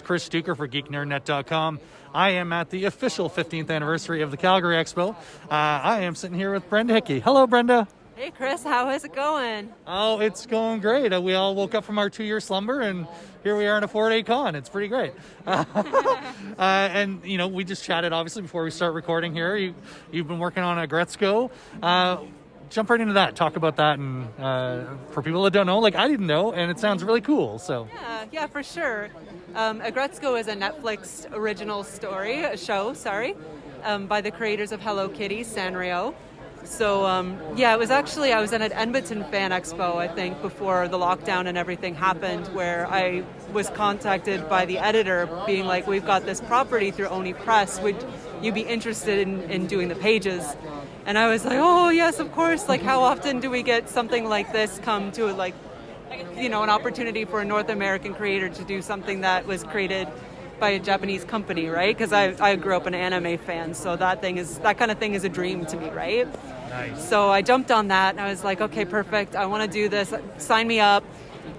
Chris Stuker for GeekNerdNet.com. I am at the official 15th anniversary of the Calgary Expo. I am sitting here with Brenda Hickey. Hello, Brenda. Hey, Chris. How is it going? Oh, it's going great. We all woke up from our 2-year slumber, and here we are in a 4-day con. It's pretty great. And, we just chatted, obviously, before we start recording here. You've been working on Aggretsuko. Jump right into that. Talk about that. And for people that don't know, I didn't know, and it sounds really cool. So Yeah, for sure. Aggretsuko is a Netflix original show, by the creators of Hello Kitty, Sanrio. So, it was actually, I was at an Edmonton Fan Expo, I think, before the lockdown and everything happened, where I was contacted by the editor being like, we've got this property through Oni Press. Would you be interested in doing the pages? And I was like, oh, yes, of course. How often do we get something like this come to, an opportunity for a North American creator to do something that was created by a Japanese company, right? Because I grew up an anime fan, so that kind of thing is a dream to me, right? Nice. So I jumped on that, and I was like, okay, perfect. I want to do this. Sign me up.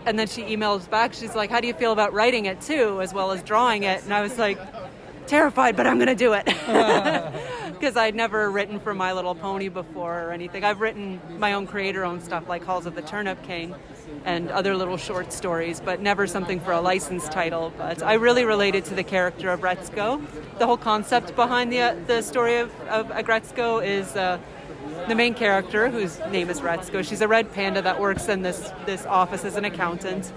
And then she emails back. She's like, how do you feel about writing it too, as well as drawing it? And I was like, terrified, but I'm going to do it. Because I'd never written for My Little Pony before or anything. I've written my own creator-owned stuff like Halls of the Turnip King and other little short stories, but never something for a licensed title. But I really related to the character of Aggretsuko. The whole concept behind the story of Aggretsuko is the main character, whose name is Aggretsuko. She's a red panda that works in this office as an accountant.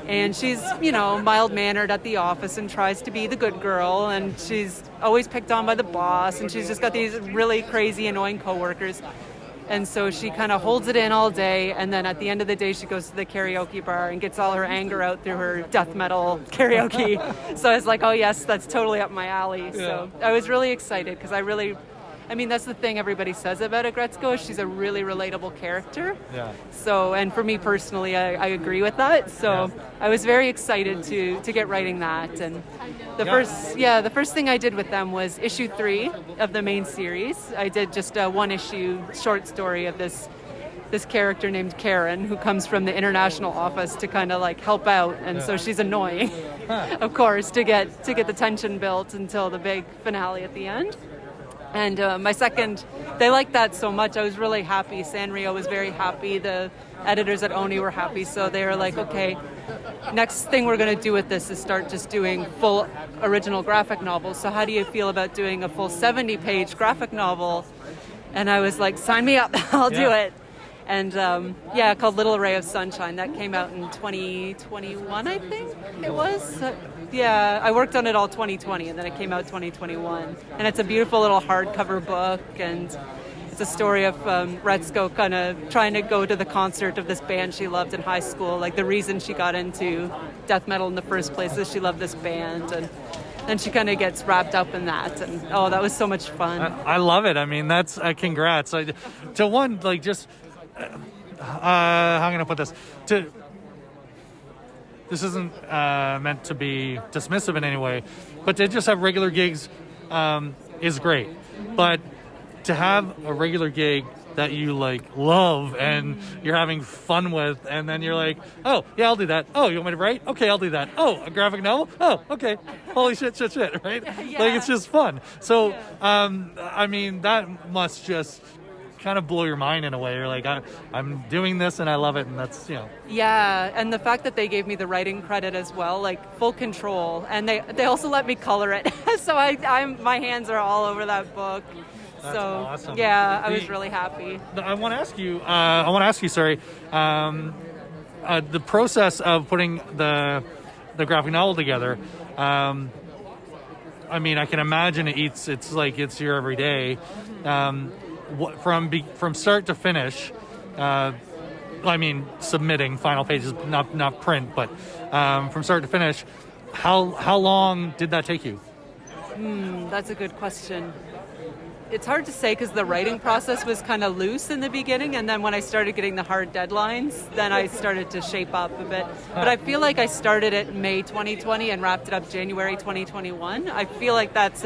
And she's, mild-mannered at the office and tries to be the good girl. And she's always picked on by the boss. And she's just got these really crazy, annoying coworkers. And so she kind of holds it in all day. And then at the end of the day, she goes to the karaoke bar and gets all her anger out through her death metal karaoke. So I was like, oh, yes, that's totally up my alley. Yeah. So I was really excited because that's the thing everybody says about Aggretsuko. She's a really relatable character. Yeah. So, and for me personally, I agree with that. So I was very excited to get writing that. And the first thing I did with them was issue 3 of the main series. I did just a 1-issue short story of this character named Karen, who comes from the international office to kind of help out. And so she's annoying, of course, to get the tension built until the big finale at the end. And they liked that so much. I was really happy. Sanrio was very happy. The editors at Oni were happy. So they were like, okay, next thing we're going to do with this is start just doing full original graphic novels. So how do you feel about doing a full 70-page graphic novel? And I was like, sign me up. I'll do it. And called Little Ray of Sunshine. That came out in 2021, I think it was. I worked on it all 2020, and then it came out 2021. And it's a beautiful little hardcover book, and it's a story of Aggretsuko kind of trying to go to the concert of this band she loved in high school. The reason she got into death metal in the first place is she loved this band, and then she kind of gets wrapped up in that. And that was so much fun. I love it. That's congrats. How can I put this? This isn't meant to be dismissive in any way, but to just have regular gigs is great. But to have a regular gig that you love and you're having fun with, and then you're like, oh yeah, I'll do that. Oh, you want me to write? Okay, I'll do that. Oh, a graphic novel? Oh, okay. Holy shit, right? Yeah. It's just fun. So that must just kind of blow your mind in a way. You're like, I'm doing this and I love it, and that's Yeah, and the fact that they gave me the writing credit as well, full control, and they also let me color it. So my hands are all over that book. That's awesome. Yeah, I was really happy. I want to ask you, the process of putting the graphic novel together. I can imagine it's your everyday. From start to finish, submitting final pages, not print, but from start to finish, how long did that take you? That's a good question. It's hard to say because the writing process was kind of loose in the beginning, and then when I started getting the hard deadlines, then I started to shape up a bit. But I feel like I started it May 2020 and wrapped it up January 2021. I feel like that's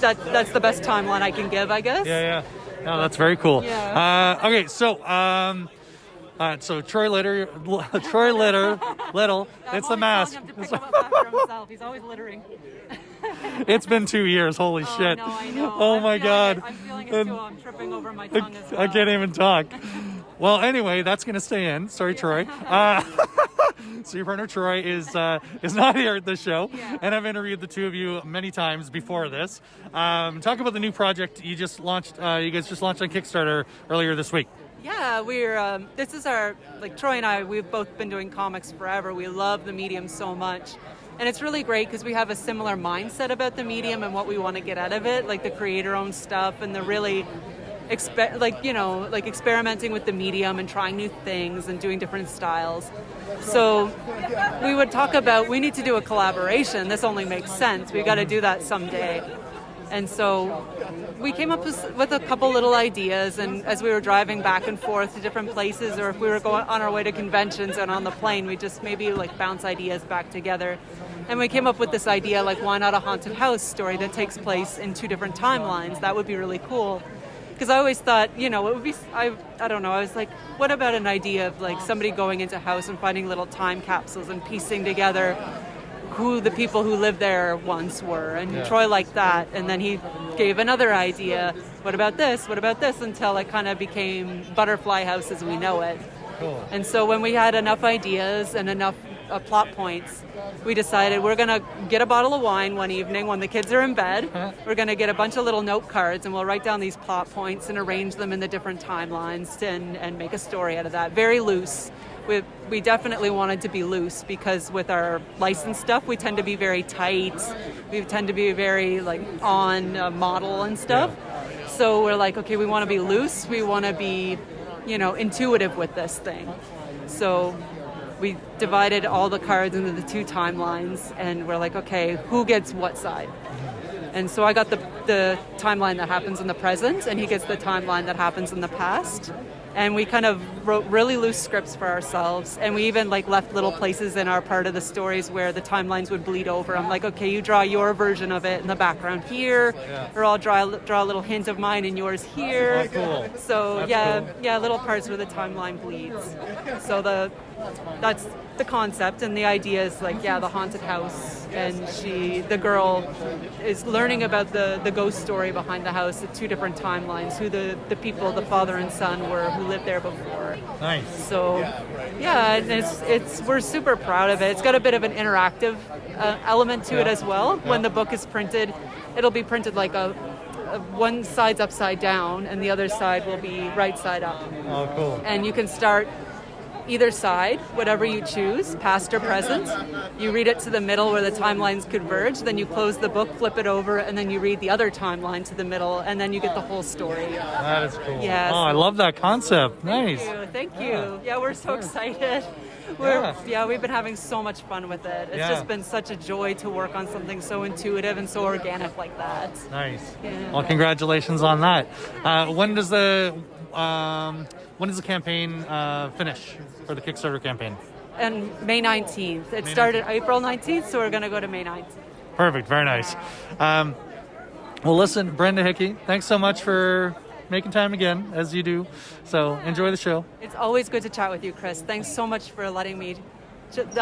that's the best timeline I can give, I guess. Yeah. No, that's very cool. Yeah. Okay, so So Troy Little, it's the mask. Him to pick him up after himself. He's always littering. It's been 2 years. Holy shit! No, I know. Oh my God! I'm feeling it too. I'm tripping over my tongue as well. I can't even talk. Well, anyway, that's gonna stay in. Sorry, Troy. So your partner Troy is not here at this show, and I've interviewed the two of you many times before this. Talk about the new project you just launched. You guys just launched on Kickstarter earlier this week. Yeah, we're. This is our, like, Troy and I. We've both been doing comics forever. We love the medium so much, and it's really great because we have a similar mindset about the medium and what we want to get out of it, like the creator-owned stuff and the really. Experimenting with the medium and trying new things and doing different styles. So we would talk about, we need to do a collaboration. This only makes sense. We got to do that someday. And so we came up with a couple little ideas, and as we were driving back and forth to different places, or if we were going on our way to conventions and on the plane, we just maybe like bounce ideas back together. And we came up with this idea, like, why not a haunted house story that takes place in 2 different timelines? That would be really cool. Because I always thought, it would be, I don't know, I was like, what about an idea of like somebody going into a house and finding little time capsules and piecing together who the people who lived there once were? And Troy liked that. And then he gave another idea, what about this, until it kind of became Butterfly House as we know it. Cool. And so when we had enough ideas and enough plot points, we decided we're going to get a bottle of wine one evening when the kids are in bed. We're going to get a bunch of little note cards and we'll write down these plot points and arrange them in the different timelines and make a story out of that. Very loose. We definitely wanted to be loose because with our licensed stuff, we tend to be very tight. We tend to be very like on model and stuff. Yeah. So we're like, okay, we want to be loose. We want to be, intuitive with this thing. So we divided all the cards into the 2 timelines, and we're like, okay, who gets what side? And so I got the timeline that happens in the present, and he gets the timeline that happens in the past. And we kind of wrote really loose scripts for ourselves, and we even like left little places in our part of the stories where the timelines would bleed over. I'm like, okay, you draw your version of it in the background here, or I'll draw a little hint of mine in yours here. Oh, cool. So little parts where the timeline bleeds. So that's the concept, and the idea is like, the haunted house, and the girl is learning about the ghost story behind the house at 2 different timelines, who the people, the father and son, were who lived there before. Nice. So and we're super proud of it. It's got a bit of an interactive element to it as well. When the book is printed, it'll be printed like one side's upside down and the other side will be right side up. Oh, cool. And you can start either side, whatever you choose, past or present. You read it to the middle where the timelines converge, then you close the book, flip it over, and then you read the other timeline to the middle, and then you get the whole story. That is cool. Yeah, I love that concept. Nice. Thank you. Yeah, we're so excited. We've been having so much fun with it. It's just been such a joy to work on something so intuitive and so organic like that. Nice. Yeah. Well, congratulations on that. When does the campaign finish for the Kickstarter campaign? And May 19th. It started April 19th, so we're going to go to May 9th. Perfect. Very nice. Well, listen, Brenda Hickey, thanks so much for making time again, as you do. So enjoy the show. It's always good to chat with you, Chris. Thanks so much for letting me chat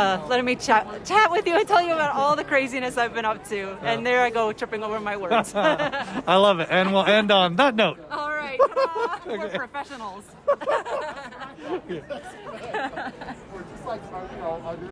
with you and tell you about all the craziness I've been up to. And there I go, tripping over my words. I love it. And we'll end on that note. All right. We're professionals. We're just like talking all under.